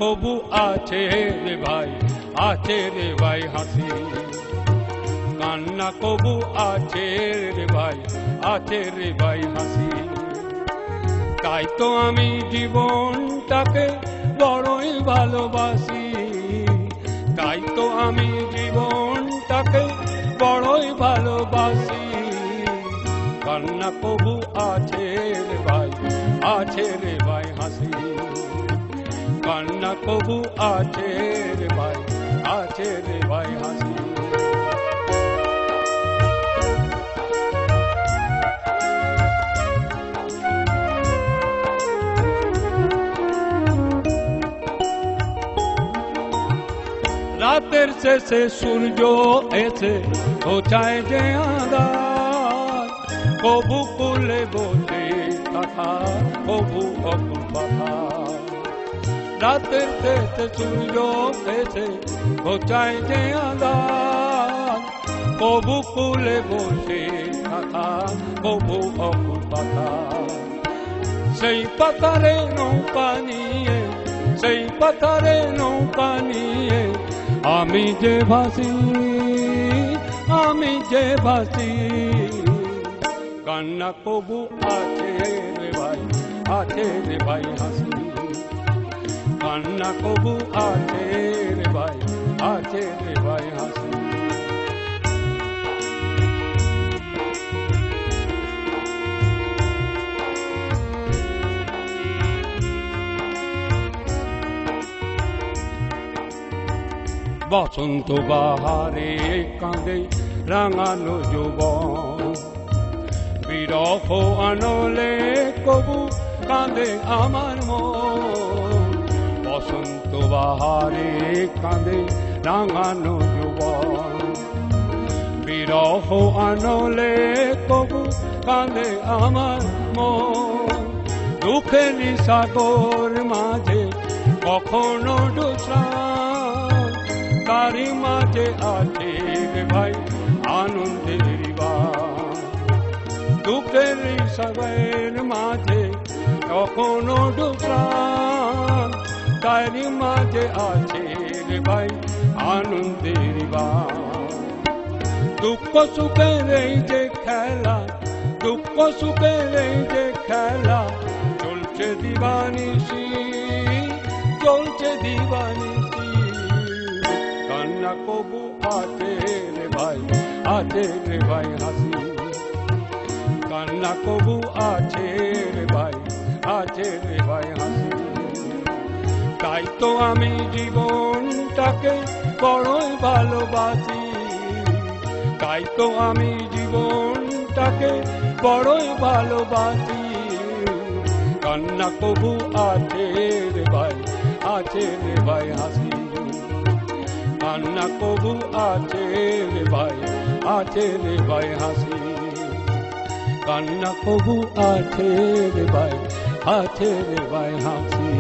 কবু আছে রে ভাই, আছে রে ভাই হাসি। কান্না কবু আছে রে ভাই, আছে রে ভাই হাসি। তাই তো আমি জীবনটাকে বড়ই ভালোবাসি, তাই তো আমি জীবনটাকে বড়ই ভালোবাসি। কান্না কবু আছে রে ভাই, আছে রে ভাই হাসি। কান্না কবু আছে রে ভাই, আছে রে ভাই হাসি। রাতের শেষে সূর্য এসে ঘোচায় যে আঁধার, কবু কুলে বসে থাকা, কবু অকুল পাখা। রাতের শেষে সূর্য এসে ঘোচায় যে আঁধার, কবু কুলে বসে থাকা, কবু অকুল পাখা। সেই পাথারে নৌকা নিয়ে, সেই পাথারে নৌকা নিয়ে আমি যে ভাসি, আমি যে ভাসি। কান্না কবু আছে রে ভাই, আছে রে ভাই হাসি। কান্না কবু আছে রে ভাই, আছে রে ভাই হাসি। বসন্ত বাহারে কাঁদে রাঙানো যৌবন, বিরহ আনলে কবু কাঁদে আমার মন। বসন্ত বাহারে কাঁদে রাঙানো যৌবন, বিরহ আনলে কবু কাঁদে আমার মন। দুঃখের সাগর মাঝে কখনো ডুবলাম, তারি মাঝে আছে রে ভাই আনন্দের বান। দুঃখের সাগর মাঝে কখনো ডুবলাম, তারি মাঝে আছে রে ভাই আনন্দের বান। দুঃখ সুখের এই যে খেলা, দুঃখ সুখের এই যে খেলা, চলছে দিবানিশি, চলছে দিবানিশি। কান্না কবু আছে রে ভাই, আছে রে ভাই হাসি। কান্না কবু আছে রে ভাই, আছে রে ভাই হাসি। তাই তো আমি জীবনটাকে বড়ই ভালোবাসি, তাই তো আমি জীবনটাকে বড়ই ভালোবাসি। কান্না কবু আছে রে ভাই, আছে রে ভাই হাসি। কান্না কবু আছে রে ভাই, আছে রে ভাই হাসি। কান্না কবু আছে রে ভাই, আছে রে ভাই হাসি।